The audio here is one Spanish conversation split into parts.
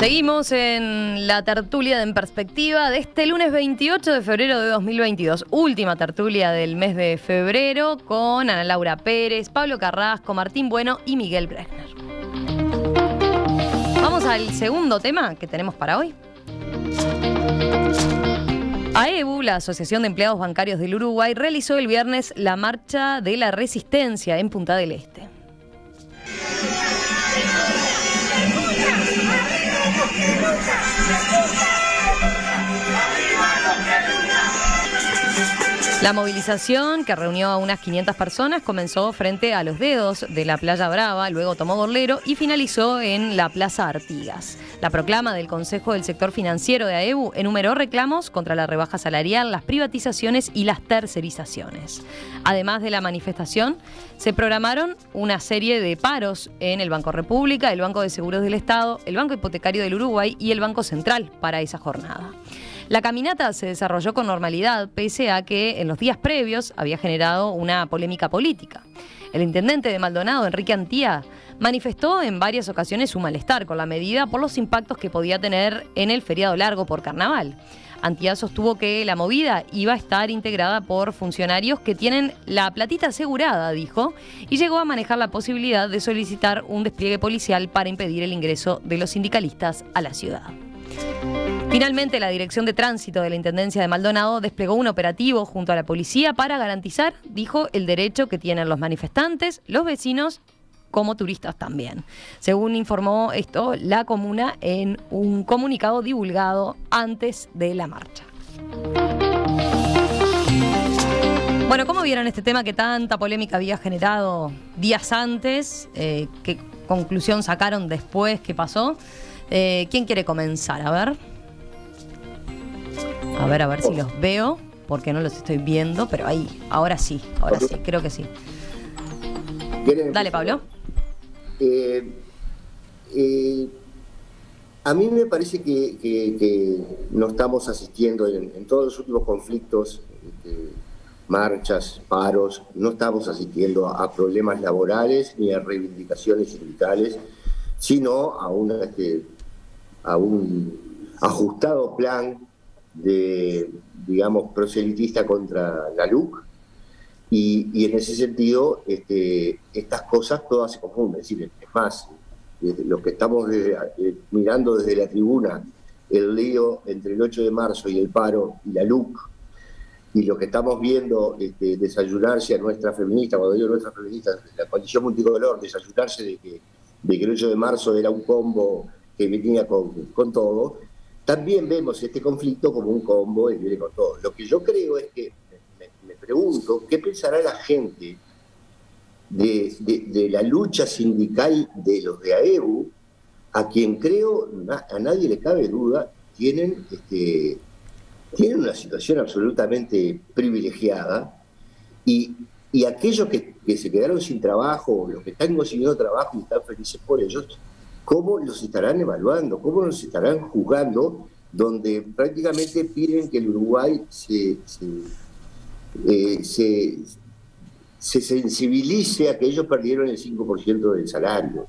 Seguimos en la tertulia de En Perspectiva de este lunes 28 de febrero de 2022. Última tertulia del mes de febrero con Ana Laura Pérez, Pablo Carrasco, Martín Bueno y Miguel Bregner. Vamos al segundo tema que tenemos para hoy. AEBU, la Asociación de Empleados Bancarios del Uruguay, realizó el viernes la Marcha de la Resistencia en Punta del Este. La movilización, que reunió a unas 500 personas, comenzó frente a los dedos de la Playa Brava, luego tomó Gorlero y finalizó en la Plaza Artigas. La proclama del Consejo del Sector Financiero de AEBU enumeró reclamos contra la rebaja salarial, las privatizaciones y las tercerizaciones. Además de la manifestación, se programaron una serie de paros en el Banco República, el Banco de Seguros del Estado, el Banco Hipotecario del Uruguay y el Banco Central para esa jornada. La caminata se desarrolló con normalidad, pese a que en los días previos había generado una polémica política. El intendente de Maldonado, Enrique Antía, manifestó en varias ocasiones su malestar con la medida por los impactos que podía tener en el feriado largo por carnaval. Antía sostuvo que la movida iba a estar integrada por funcionarios que tienen la platita asegurada, dijo, y llegó a manejar la posibilidad de solicitar un despliegue policial para impedir el ingreso de los sindicalistas a la ciudad. Finalmente, la Dirección de Tránsito de la Intendencia de Maldonado desplegó un operativo junto a la policía para garantizar, dijo, el derecho que tienen los manifestantes, los vecinos, como turistas también. Según informó esto la comuna en un comunicado divulgado antes de la marcha. Bueno, ¿cómo vieron este tema que tanta polémica había generado días antes? ¿Qué conclusión sacaron después? ¿Qué pasó? ¿Quién quiere comenzar? A ver si los veo, porque no los estoy viendo, pero ahí, ahora sí, creo que sí. Dale, Pablo. A mí me parece que no estamos asistiendo en todos los últimos conflictos, marchas, paros, no estamos asistiendo a problemas laborales ni a reivindicaciones sindicales, sino a un ajustado plan de, digamos, proselitista contra la LUC, y en ese sentido estas cosas todas se confunden. Es decir, es más, los que estamos mirando desde la tribuna el lío entre el 8 de marzo y el paro y la LUC, y lo que estamos viendo desayunarse a nuestra feminista, cuando digo nuestra feminista, la coalición multicolor, desayunarse de que el 8 de marzo era un combo que venía con todo, también vemos este conflicto como un combo que viene con todo. Lo que yo creo es que, me pregunto, ¿qué pensará la gente de la lucha sindical de los de AEBU, a quien creo, a nadie le cabe duda, tienen una situación absolutamente privilegiada, y aquellos que se quedaron sin trabajo, los que están consiguiendo trabajo y están felices por ellos, ¿cómo los estarán evaluando? ¿Cómo los estarán juzgando? Donde prácticamente piden que el Uruguay se sensibilice a que ellos perdieron el 5% del salario.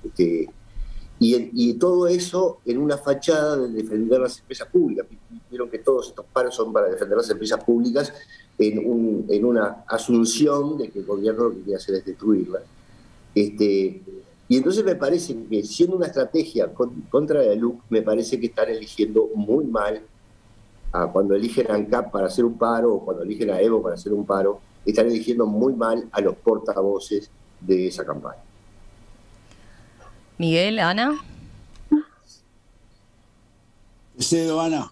Y todo eso en una fachada de defender las empresas públicas. Vieron que todos estos paros son para defender las empresas públicas en una asunción de que el gobierno lo que quiere hacer es destruirlas. Y entonces me parece que, siendo una estrategia contra la LUC, me parece que están eligiendo muy mal, cuando eligen a ANCAP para hacer un paro, o cuando eligen a EVO para hacer un paro, están eligiendo muy mal a los portavoces de esa campaña. Miguel, Ana. Cedo, Ana.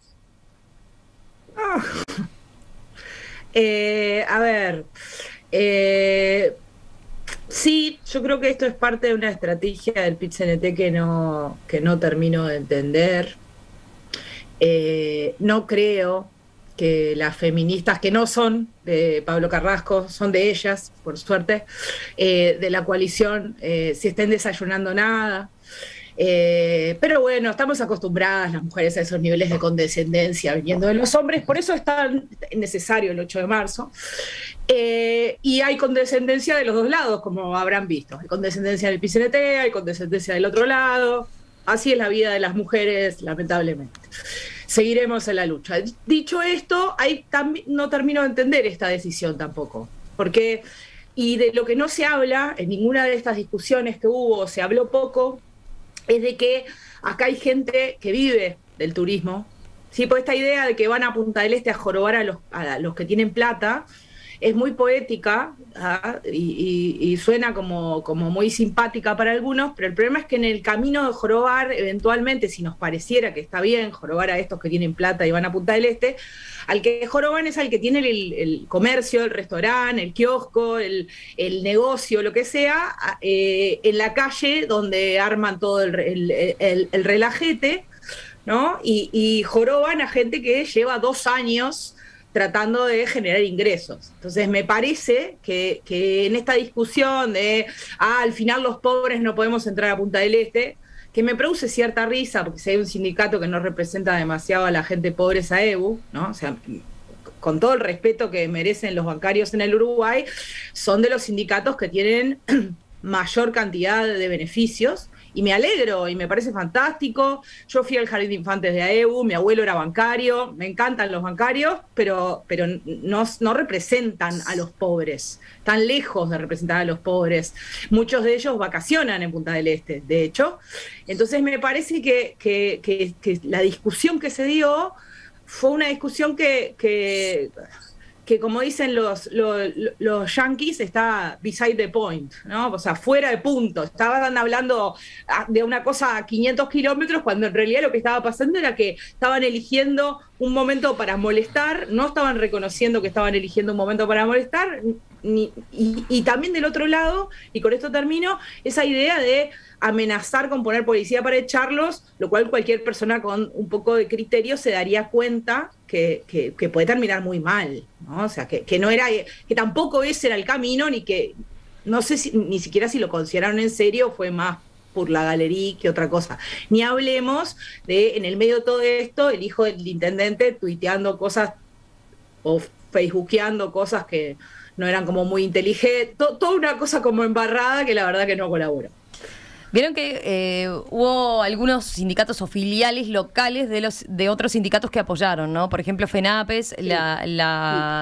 A ver, sí, yo creo que esto es parte de una estrategia del PIT-CNT que no termino de entender. No creo que las feministas, que no son de Pablo Carrasco, son de ellas, por suerte, de la coalición, si estén desayunando nada. Pero bueno, estamos acostumbradas las mujeres a esos niveles de condescendencia viniendo de los hombres, por eso es tan necesario el 8 de marzo. Y hay condescendencia de los dos lados, como habrán visto. Hay condescendencia del PCNT, hay condescendencia del otro lado. así es la vida de las mujeres, lamentablemente. Seguiremos en la lucha. Dicho esto, ahí no termino de entender esta decisión tampoco, porque, y de lo que no se habla en ninguna de estas discusiones que hubo, se habló poco, es de que acá hay gente que vive del turismo, ¿sí? Por esta idea de que van a Punta del Este a jorobar a los que tienen plata, es muy poética, y suena como muy simpática para algunos, pero el problema es que en el camino de jorobar, eventualmente, si nos pareciera que está bien jorobar a estos que tienen plata y van a Punta del Este, al que joroban es al que tiene el comercio, el restaurante, el kiosco, el negocio, lo que sea, en la calle donde arman todo el relajete, ¿no? Y joroban a gente que lleva 2 años tratando de generar ingresos. Entonces me parece que en esta discusión de al final los pobres no podemos entrar a Punta del Este, que me produce cierta risa, porque si hay un sindicato que no representa demasiado a la gente pobre es AEBU, ¿no? O sea, con todo el respeto que merecen los bancarios en el Uruguay, son de los sindicatos que tienen mayor cantidad de beneficios, y me alegro y me parece fantástico. Yo fui al Jardín de Infantes de AEBU, mi abuelo era bancario, me encantan los bancarios, pero no representan a los pobres, están lejos de representar a los pobres. Muchos de ellos vacacionan en Punta del Este, de hecho. Entonces me parece que la discusión que se dio fue una discusión que como dicen los yankees, está beside the point, ¿no? O sea, fuera de punto. Estaban hablando de una cosa a 500 kilómetros, cuando en realidad lo que estaba pasando era que estaban eligiendo un momento para molestar, no estaban reconociendo que estaban eligiendo un momento para molestar, y también del otro lado, y con esto termino, esa idea de amenazar con poner policía para echarlos, lo cual cualquier persona con un poco de criterio se daría cuenta que puede terminar muy mal, ¿no? O sea, que no era, que tampoco ese era el camino, ni que, no sé ni siquiera si lo consideraron en serio, fue más por la galería que otra cosa. Ni hablemos de, en el medio de todo esto, el hijo del intendente tuiteando cosas o facebookeando cosas que no eran como muy inteligentes, toda una cosa como embarrada que la verdad que no colaboró. Vieron que hubo algunos sindicatos o filiales locales de otros sindicatos que apoyaron, ¿no? Por ejemplo, FENAPES, sí,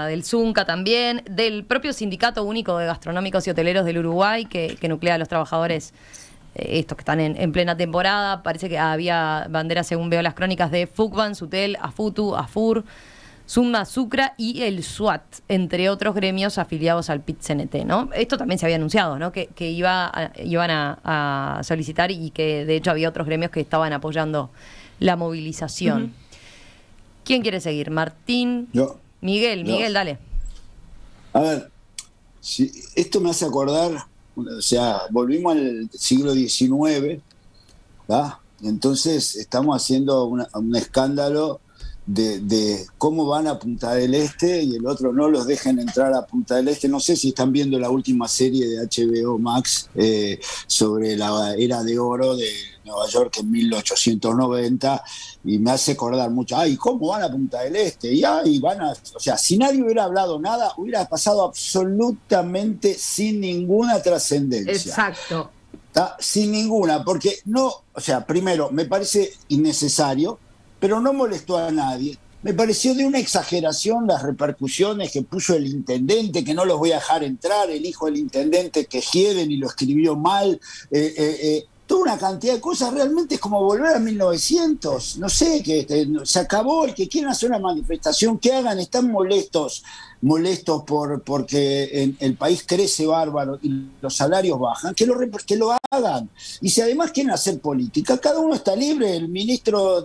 del Zunca también, del propio Sindicato Único de Gastronómicos y Hoteleros del Uruguay, que nuclea a los trabajadores, estos que están en plena temporada. Parece que había banderas, según veo las crónicas, de FUCBAN, SUTEL, AFUTU, AFUR, Zumba, Sucra y el SWAT, entre otros gremios afiliados al PIT-CNT, ¿no? Esto también se había anunciado, ¿no? Que iban a solicitar, y que de hecho había otros gremios que estaban apoyando la movilización. Uh-huh. ¿Quién quiere seguir? ¿Martín? Yo. Miguel, dale. A ver, si esto me hace acordar, o sea, volvimos al siglo XIX, ¿va? Entonces estamos haciendo un escándalo de cómo van a Punta del Este y el otro no los dejen entrar a Punta del Este. No sé si están viendo la última serie de HBO Max sobre la era de oro de Nueva York en 1890, y me hace acordar mucho, ay, ¿cómo van a Punta del Este? Y ay, o sea, si nadie hubiera hablado nada, hubiera pasado absolutamente sin ninguna trascendencia. Exacto. ¿Tá? Sin ninguna, porque no, o sea, primero, me parece innecesario, pero no molestó a nadie. Me pareció de una exageración las repercusiones que puso el intendente, que no los voy a dejar entrar, el hijo del intendente que hieden y lo escribió mal, toda una cantidad de cosas. Realmente es como volver a 1900, no sé, que se acabó. El que quiera hacer una manifestación, que hagan, están molestos porque en el país crece bárbaro y los salarios bajan, que lo hagan. Y si además quieren hacer política, cada uno está libre.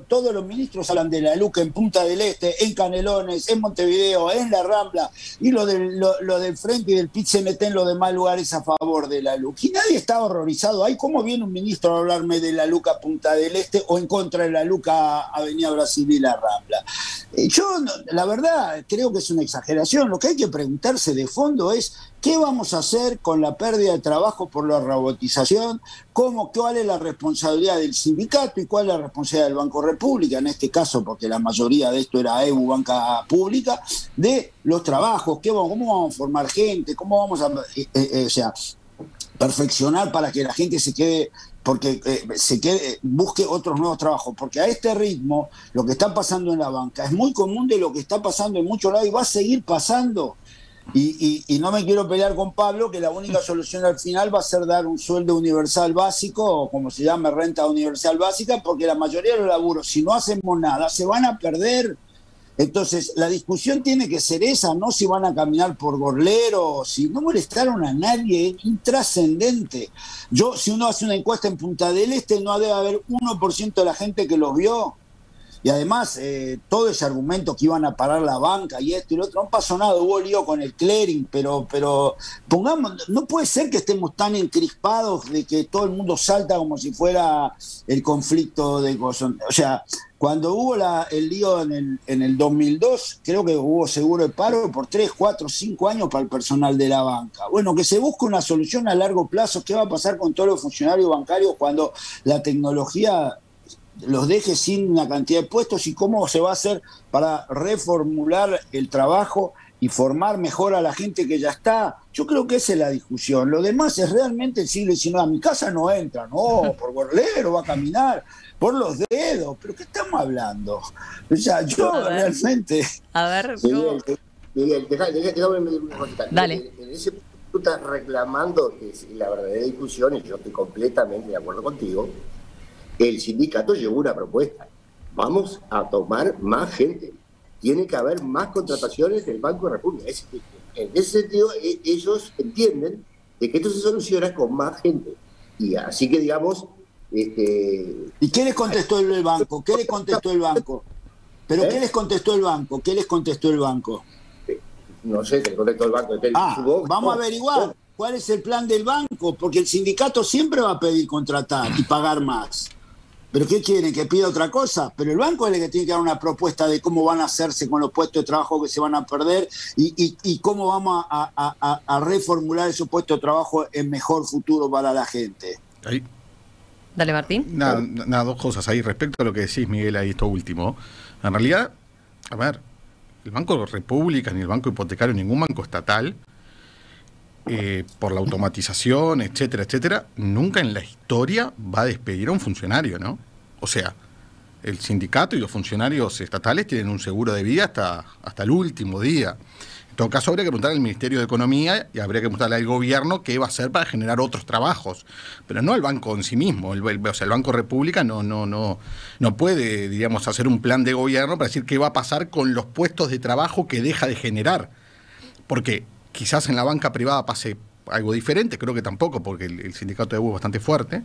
Todos los ministros hablan de la LUC en Punta del Este, en Canelones, en Montevideo, en La Rambla, y lo del Frente y del PIT-CNT en los demás lugares a favor de la LUC. Y nadie está horrorizado. Ay, ¿cómo viene un ministro a hablarme de la LUC a Punta del Este o en contra de la LUC a Avenida Brasil y La Rambla? Yo, la verdad, creo que es una exageración. Lo que hay que preguntarse de fondo es ¿qué vamos a hacer con la pérdida de trabajo por la robotización? ¿Cuál es la responsabilidad del sindicato y cuál es la responsabilidad del Banco República, en este caso, porque la mayoría de esto era AEBU, banca pública, de los trabajos? ¿Cómo vamos a formar gente? ¿Cómo vamos a...? O sea, perfeccionar para que la gente se quede, porque busque otros nuevos trabajos, porque a este ritmo lo que está pasando en la banca es muy común de lo que está pasando en muchos lados y va a seguir pasando. Y no me quiero pelear con Pablo, que la única solución al final va a ser dar un sueldo universal básico, o como se llama, renta universal básica, porque la mayoría de los laburos, si no hacemos nada, se van a perder. Entonces, la discusión tiene que ser esa, no si van a caminar por Gorlero, si no molestaron a nadie, es intrascendente. Si uno hace una encuesta en Punta del Este, no debe haber 1% de la gente que los vio. Y además, todo ese argumento que iban a parar la banca y esto y lo otro, no pasó nada, hubo lío con el clearing, pero pongamos, no puede ser que estemos tan encrispados de que todo el mundo salta como si fuera el conflicto de cosas. O sea, cuando hubo el lío en el 2002, creo que hubo seguro de paro por 3, 4, 5 años para el personal de la banca. Bueno, que se busque una solución a largo plazo. ¿Qué va a pasar con todos los funcionarios bancarios cuando la tecnología los deje sin una cantidad de puestos, y cómo se va a hacer para reformular el trabajo y formar mejor a la gente que ya está? Yo creo que esa es la discusión. Lo demás es realmente el siglo XIX. A mi casa no entra, no, por Gorlero va a caminar, por los dedos. ¿Pero qué estamos hablando? O sea, yo realmente... A ver, Miguel, déjame medir una cosita. Dale. En ese punto tú estás reclamando que es la verdadera discusión, y yo estoy completamente de acuerdo contigo. El sindicato llevó una propuesta. Vamos a tomar más gente. Tiene que haber más contrataciones del Banco de República. En ese sentido, ellos entienden de que esto se soluciona con más gente. Y así que, digamos... ¿Y qué les contestó el banco? ¿Qué les contestó el banco? ¿Pero qué les contestó el banco? ¿Qué les contestó el banco? No sé, ¿qué les contestó el banco? Vamos a averiguar cuál es el plan del banco, porque el sindicato siempre va a pedir contratar y pagar más. ¿Pero qué quieren? ¿Que pida otra cosa? Pero el banco es el que tiene que dar una propuesta de cómo van a hacerse con los puestos de trabajo que se van a perder y cómo vamos a reformular esos puestos de trabajo en mejor futuro para la gente. Ahí. Dale, Martín. Nada, dos cosas ahí. Respecto a lo que decís, Miguel, ahí esto último. En realidad, a ver, el Banco República ni el Banco Hipotecario, ningún banco estatal, por la automatización, etcétera, etcétera, nunca en la historia va a despedir a un funcionario, ¿no? O sea, el sindicato y los funcionarios estatales tienen un seguro de vida hasta el último día. En todo caso, habría que preguntar al Ministerio de Economía y habría que preguntarle al gobierno qué va a hacer para generar otros trabajos, pero no al banco en sí mismo. O sea, el Banco República no puede, digamos, hacer un plan de gobierno para decir qué va a pasar con los puestos de trabajo que deja de generar. Porque quizás en la banca privada pase algo diferente, creo que tampoco, porque el sindicato de U es bastante fuerte,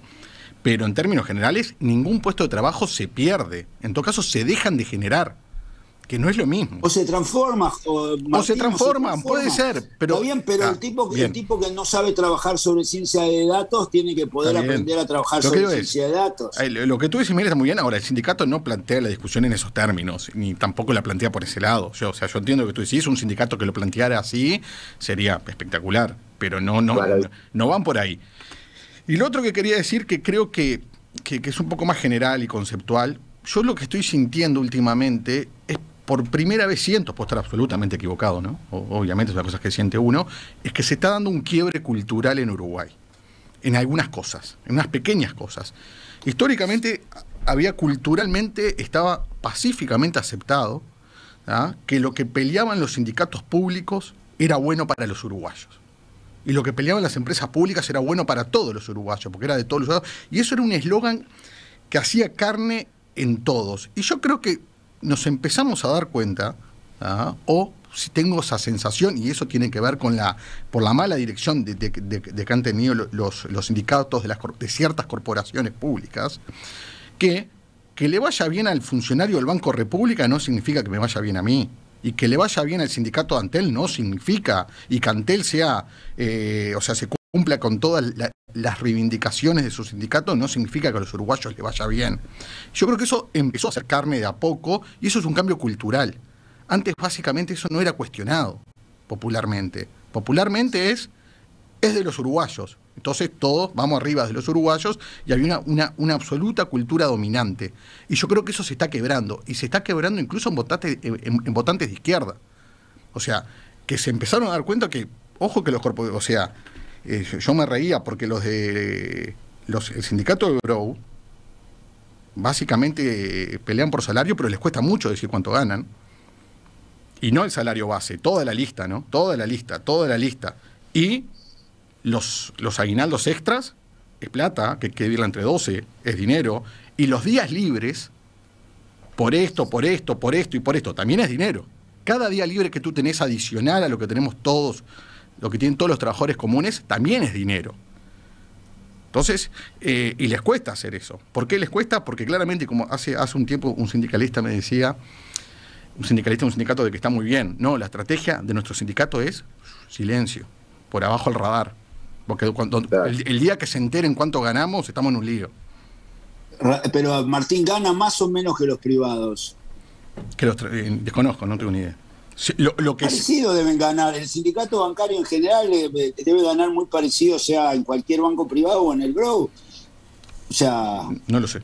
pero en términos generales ningún puesto de trabajo se pierde, en todo caso se dejan de generar, que no es lo mismo. O se transforma, se transforman, puede ser, pero... Está bien, pero el tipo que no sabe trabajar sobre ciencia de datos tiene que poder aprender a trabajar sobre ciencia de datos. Lo que tú dices, Miguel, está muy bien. Ahora, el sindicato no plantea la discusión en esos términos, ni tampoco la plantea por ese lado. Yo entiendo que tú decís, un sindicato que lo planteara así sería espectacular, pero no van por ahí. Y lo otro que quería decir, que creo que es un poco más general y conceptual, yo lo que estoy sintiendo últimamente es, por primera vez siento, puedo estar absolutamente equivocado, ¿no? Obviamente son las cosas que siente uno, es que se está dando un quiebre cultural en Uruguay, en algunas cosas, en unas pequeñas cosas. Históricamente, culturalmente, estaba pacíficamente aceptado, ¿ah?, que lo que peleaban los sindicatos públicos era bueno para los uruguayos. Y lo que peleaban las empresas públicas era bueno para todos los uruguayos, porque era de todos los uruguayos. Y eso era un eslogan que hacía carne en todos. Y yo creo que nos empezamos a dar cuenta, o si tengo esa sensación, y eso tiene que ver por la mala dirección de que han tenido los sindicatos de ciertas corporaciones públicas, que le vaya bien al funcionario del Banco República no significa que me vaya bien a mí. Y que le vaya bien al sindicato de Antel no significa, y que Antel se cumpla con todas las reivindicaciones de su sindicato, no significa que a los uruguayos les vaya bien. Yo creo que eso empezó a hacer carne de a poco, y eso es un cambio cultural. Antes, básicamente, eso no era cuestionado popularmente. Popularmente es de los uruguayos. Entonces todos vamos arriba de los uruguayos y había una absoluta cultura dominante. Y yo creo que eso se está quebrando. Y se está quebrando incluso en votantes de izquierda. O sea, que se empezaron a dar cuenta que, ojo que los corporativos, o sea, yo me reía porque el sindicato de Grou básicamente pelean por salario, pero les cuesta mucho decir cuánto ganan. Y no el salario base, toda la lista, ¿no? Toda la lista. Y los aguinaldos extras es plata, que hay que dividirla entre 12, es dinero. Y los días libres, por esto y por esto, también es dinero. Cada día libre que tú tenés adicional a lo que tenemos todos, lo que tienen todos los trabajadores comunes, también es dinero. Entonces, y les cuesta hacer eso. ¿Por qué les cuesta? Porque claramente, como hace un tiempo un sindicalista me decía, un sindicato de que está muy bien. No, la estrategia de nuestro sindicato es silencio, por abajo al radar. Porque el día que se enteren cuánto ganamos, estamos en un lío. Pero Martín, ¿gana más o menos que los privados? Desconozco, no tengo ni idea. Lo que parecido deben ganar. El sindicato bancario en general debe ganar muy parecido, sea en cualquier banco privado o en el Grou. O sea... No lo sé.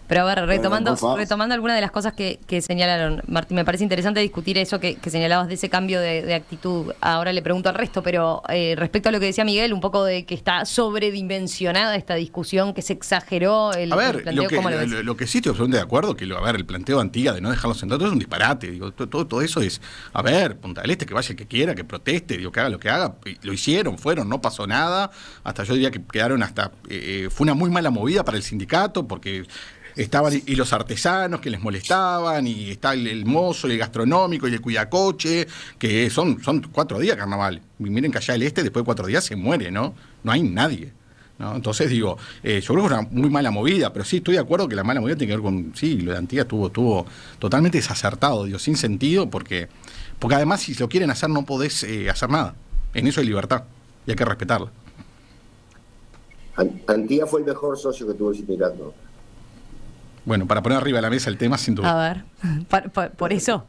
Pero a ver, retomando algunas de las cosas que señalaron, Martín, me parece interesante discutir eso que señalabas de ese cambio de actitud. Ahora le pregunto al resto, pero respecto a lo que decía Miguel, un poco de que está sobredimensionada esta discusión, que se exageró el planteo. ¿Cómo lo ves? Lo que sí estoy absolutamente de acuerdo, que el planteo de Antía de no dejarlos sentados es un disparate. Digo, todo eso es, Punta del Este, que vaya el que quiera, que proteste, que haga lo que haga. Lo hicieron, no pasó nada. Hasta yo diría que quedaron fue una muy mala movida para el sindicato, porque... estaban y los artesanos que les molestaban, y está el mozo, y el gastronómico, y el cuidacoche, que son 4 días carnaval. Y miren que allá el Este, después de 4 días se muere, ¿no? No hay nadie, ¿no? Entonces digo, yo creo que es una muy mala movida, pero sí estoy de acuerdo que la mala movida tiene que ver con, sí, lo de Antía estuvo totalmente desacertado, digo, sin sentido, porque además si lo quieren hacer no podés hacer nada. En eso hay libertad, y hay que respetarla. Antía fue el mejor socio que tuvo el sindicato. Bueno, para poner arriba de la mesa el tema, sin duda. A ver, por eso.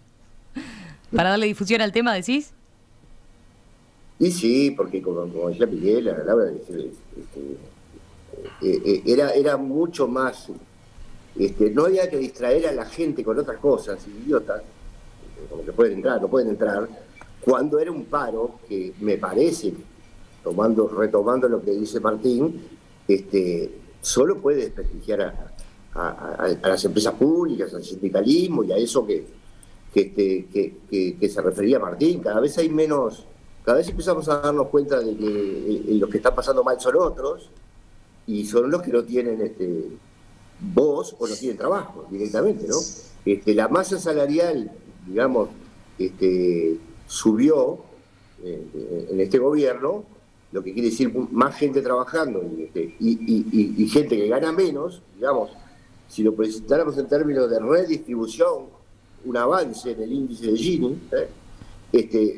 ¿Para darle difusión al tema, decís? Y sí, porque como decía Miguel, era mucho más... no había que distraer a la gente con otras cosas, idiotas, como que no pueden entrar, cuando era un paro que me parece, retomando lo que dice Martín, solo puede desprestigiar a las empresas públicas, al sindicalismo y a eso que se refería Martín. Cada vez empezamos a darnos cuenta de que los que están pasando mal son otros, y son los que no tienen voz o no tienen trabajo directamente, ¿no? La masa salarial, digamos, subió en este gobierno, lo que quiere decir más gente trabajando y gente que gana menos, digamos. Si lo presentáramos en términos de redistribución, un avance en el índice de Gini,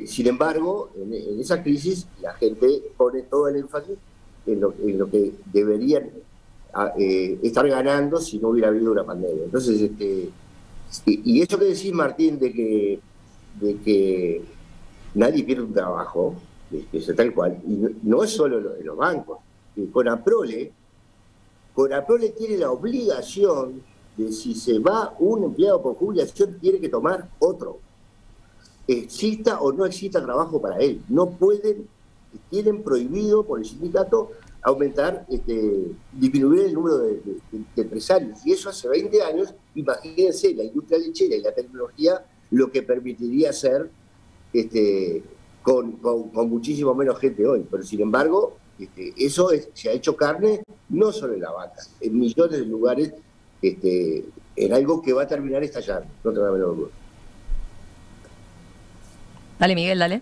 sin embargo, en esa crisis la gente pone todo el énfasis en lo que deberían estar ganando si no hubiera habido una pandemia. Entonces, y eso que decís, Martín, de que nadie pierde un trabajo, eso tal cual, y no es solo en los bancos. Conaprole tiene la obligación de, si se va un empleado por jubilación, tiene que tomar otro. Exista o no exista trabajo para él. No pueden, tienen prohibido por el sindicato disminuir el número de empresarios. Y eso hace 20 años, imagínense, la industria lechera y la tecnología, lo que permitiría hacer con muchísimo menos gente hoy. Pero sin embargo, eso se ha hecho carne no solo en la vaca, en millones de lugares, en algo que va a terminar estallando, no te va a menor duda. Dale, Miguel, dale.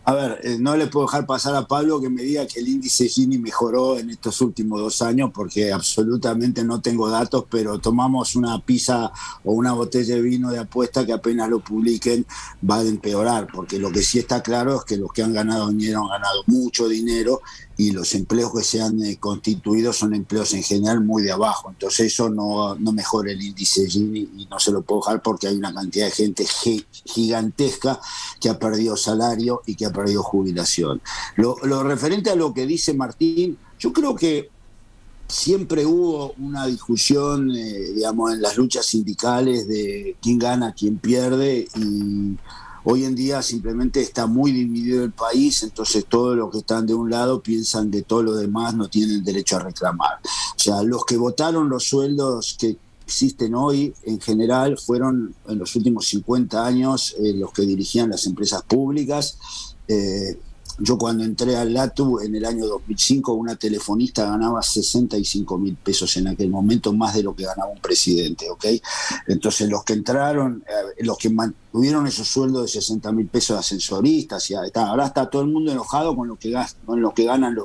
A ver, no le puedo dejar pasar a Pablo que me diga que el índice Gini mejoró en estos últimos 2 años, porque absolutamente no tengo datos, pero tomamos una pizza o una botella de vino de apuesta que apenas lo publiquen va a empeorar, porque lo que sí está claro es que los que han ganado dinero han ganado mucho dinero, y los empleos que se han constituido son empleos en general muy de abajo. Entonces eso no mejora el índice Gini, y no se lo puedo dejar porque hay una cantidad de gente gigantesca que ha perdido salario y que ha perdido jubilación. Lo referente a lo que dice Martín, yo creo que siempre hubo una discusión, digamos, en las luchas sindicales de quién gana, quién pierde, y Hoy en día simplemente está muy dividido el país, entonces todos los que están de un lado piensan que todos los demás no tienen derecho a reclamar. O sea, los que votaron los sueldos que existen hoy en general fueron en los últimos 50 años los que dirigían las empresas públicas. Yo cuando entré al LATU en el año 2005, una telefonista ganaba 65.000 pesos en aquel momento, más de lo que ganaba un presidente, ¿ok? Entonces los que entraron, los que tuvieron esos sueldos de 60.000 pesos de ascensoristas, ahora está todo el mundo enojado con lo que ganan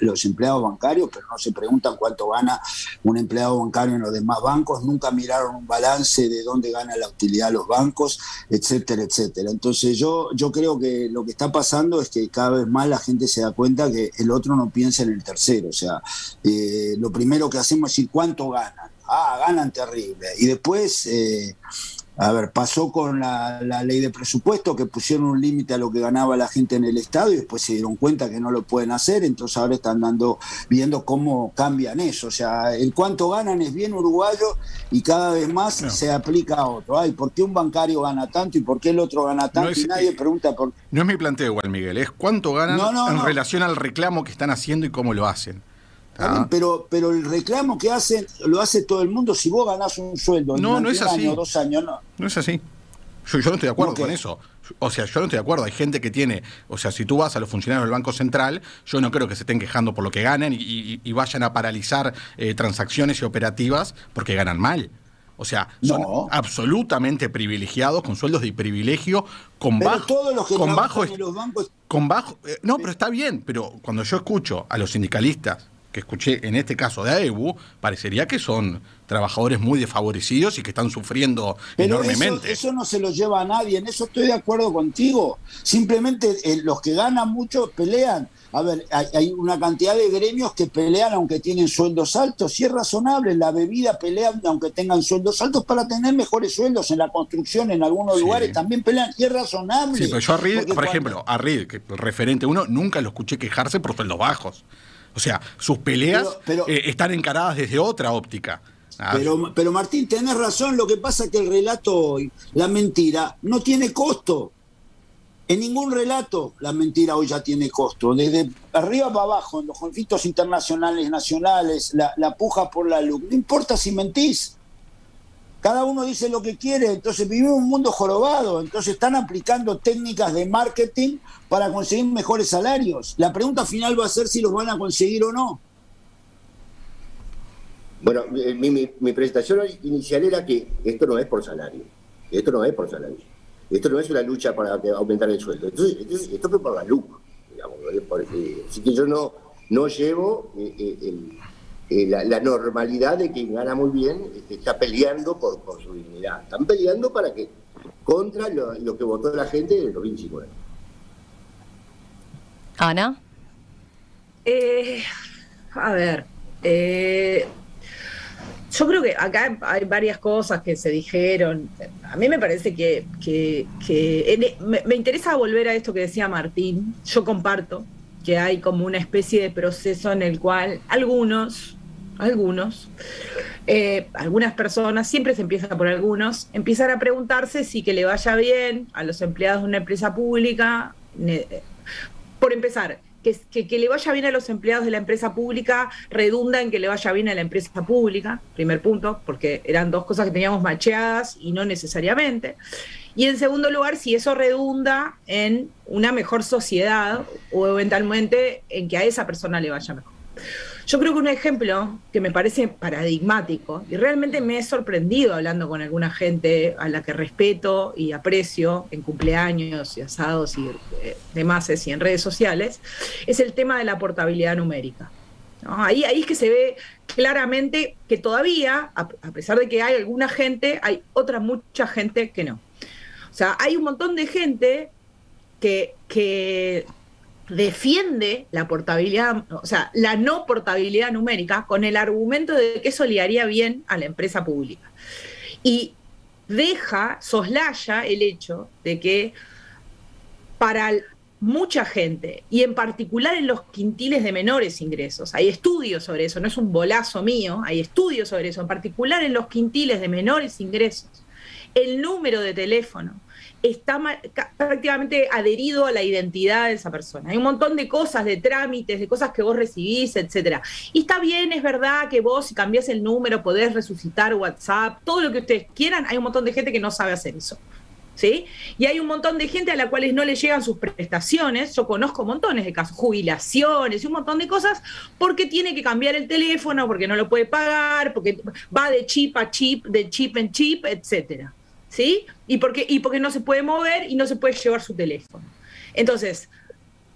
los empleados bancarios, pero no se preguntan cuánto gana un empleado bancario en los demás bancos, nunca miraron un balance de dónde gana la utilidad los bancos, etcétera, etcétera. Entonces yo creo que lo que está pasando es que cada vez más la gente se da cuenta que el otro no piensa en el tercero. O sea, lo primero que hacemos es decir cuánto ganan. Ganan terrible. Y después, pasó con la ley de presupuesto, que pusieron un límite a lo que ganaba la gente en el Estado y después se dieron cuenta que no lo pueden hacer, entonces ahora están viendo cómo cambian eso. O sea, el cuánto ganan es bien uruguayo y cada vez más se aplica a otro. ¿Por qué un bancario gana tanto y por qué el otro gana tanto? Y nadie pregunta por qué. No es mi planteo igual, Miguel, es cuánto ganan en relación al reclamo que están haciendo y cómo lo hacen. Pero el reclamo que hacen lo hace todo el mundo. Si vos ganás un sueldo no es así. Un año, 2 años, no es así. Yo no estoy de acuerdo con eso. O sea, yo no estoy de acuerdo. Hay gente que tiene... O sea, si tú vas a los funcionarios del Banco Central, yo no creo que se estén quejando por lo que ganan y vayan a paralizar transacciones y operativas porque ganan mal. O sea, son absolutamente privilegiados, con sueldos de privilegio, todos los que trabajan en los bancos... pero está bien. Pero cuando yo escucho a los sindicalistas, que escuché en este caso de AEBU, parecería que son trabajadores muy desfavorecidos y que están sufriendo enormemente. Eso no se lo lleva a nadie, en eso estoy de acuerdo contigo. Simplemente los que ganan mucho pelean. A ver, hay una cantidad de gremios que pelean aunque tienen sueldos altos, y es razonable. En la bebida pelean aunque tengan sueldos altos para tener mejores sueldos. En la construcción, en algunos lugares también pelean, y es razonable. Sí, pero yo por ejemplo, a RID, que el referente uno, nunca lo escuché quejarse por sueldos bajos. O sea, sus peleas están encaradas desde otra óptica. Pero Martín, tenés razón. Lo que pasa es que el relato hoy, la mentira, no tiene costo. En ningún relato la mentira hoy ya tiene costo. Desde arriba para abajo, en los conflictos internacionales, nacionales, la puja por la luz. No importa si mentís. Cada uno dice lo que quiere, entonces vivimos un mundo jorobado, entonces están aplicando técnicas de marketing para conseguir mejores salarios. La pregunta final va a ser si los van a conseguir o no. Bueno, mi presentación inicial era que esto no es por salario, esto no es una lucha para aumentar el sueldo, entonces esto fue por la luz, digamos, así que yo no llevo la normalidad de quien gana muy bien está peleando por su dignidad. Están peleando contra lo que votó la gente en el 2019. Ana. A ver, yo creo que acá hay varias cosas que se dijeron. A mí me parece que me interesa volver a esto que decía Martín. Yo comparto que hay como una especie de proceso en el cual algunas personas, siempre se empieza por algunos, empiezan a preguntarse si que le vaya bien a los empleados de una empresa pública, por empezar, que le vaya bien a los empleados de la empresa pública redunda en que le vaya bien a la empresa pública, primer punto, porque eran dos cosas que teníamos macheadas y no necesariamente. Y en segundo lugar, si eso redunda en una mejor sociedad o eventualmente en que a esa persona le vaya mejor. Yo creo que un ejemplo que me parece paradigmático, y realmente me he sorprendido hablando con alguna gente a la que respeto y aprecio en cumpleaños y asados y demás y en redes sociales, es el tema de la portabilidad numérica, ¿no? Ahí es que se ve claramente que todavía, a pesar de que hay alguna gente, hay mucha gente que no. O sea, hay un montón de gente que defiende la portabilidad, o sea, la no portabilidad numérica con el argumento de que eso le haría bien a la empresa pública. Y soslaya el hecho de que para mucha gente, y en particular en los quintiles de menores ingresos, hay estudios sobre eso, no es un bolazo mío, hay estudios sobre eso, en particular en los quintiles de menores ingresos, el número de teléfono está prácticamente adherido a la identidad de esa persona. Hay un montón de cosas, de trámites, de cosas que vos recibís, etcétera. Y está bien, es verdad que vos, si cambiás el número, podés resucitar WhatsApp, todo lo que ustedes quieran. Hay un montón de gente que no sabe hacer eso, ¿sí? Y hay un montón de gente a la cual no le llegan sus prestaciones. Yo conozco montones de casos, jubilaciones y un montón de cosas, porque tiene que cambiar el teléfono, porque no lo puede pagar, porque va de chip a chip, de chip en chip, etcétera, ¿sí? Y porque no se puede mover y no se puede llevar su teléfono. Entonces,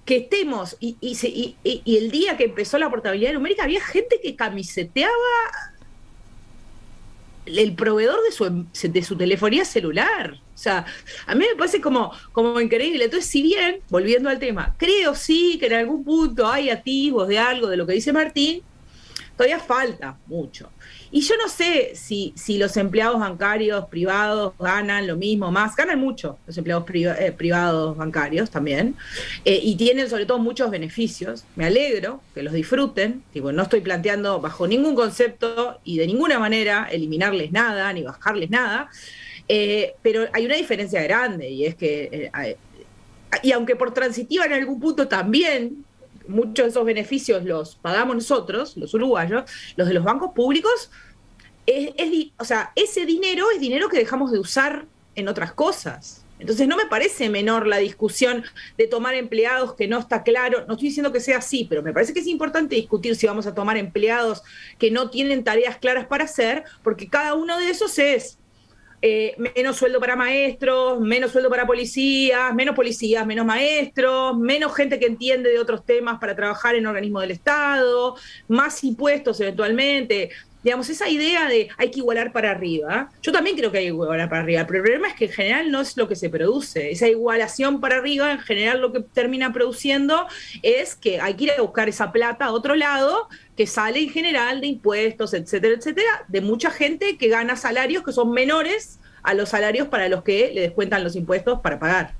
que estemos, y el día que empezó la portabilidad numérica, había gente que camiseteaba el proveedor de su telefonía celular. O sea, a mí me parece como increíble. Entonces, si bien, volviendo al tema, creo sí que en algún punto hay atisbos de algo de lo que dice Martín, todavía falta mucho. Y yo no sé si los empleados bancarios privados ganan lo mismo, más. Ganan mucho los empleados privados bancarios también, y tienen sobre todo muchos beneficios. Me alegro que los disfruten. Tipo, no estoy planteando bajo ningún concepto y de ninguna manera eliminarles nada ni bajarles nada, pero hay una diferencia grande, y es que, y aunque por transitiva en algún punto también, muchos de esos beneficios los pagamos nosotros, los uruguayos, los de los bancos públicos, o sea, ese dinero es dinero que dejamos de usar en otras cosas. Entonces no me parece menor la discusión de tomar empleados que no está claro. No estoy diciendo que sea así, pero me parece que es importante discutir si vamos a tomar empleados que no tienen tareas claras para hacer, porque cada uno de esos es menos sueldo para maestros, menos sueldo para policías, menos maestros, menos gente que entiende de otros temas para trabajar en organismos del Estado, más impuestos eventualmente. Digamos, esa idea de hay que igualar para arriba, yo también creo que hay que igualar para arriba, pero el problema es que en general no es lo que se produce. Esa igualación para arriba, en general lo que termina produciendo es que hay que ir a buscar esa plata a otro lado, que sale en general de impuestos, etcétera, etcétera, de mucha gente que gana salarios que son menores a los salarios para los que le descuentan los impuestos para pagar.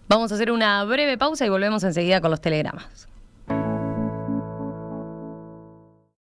Vamos a hacer una breve pausa y volvemos enseguida con los telegramas.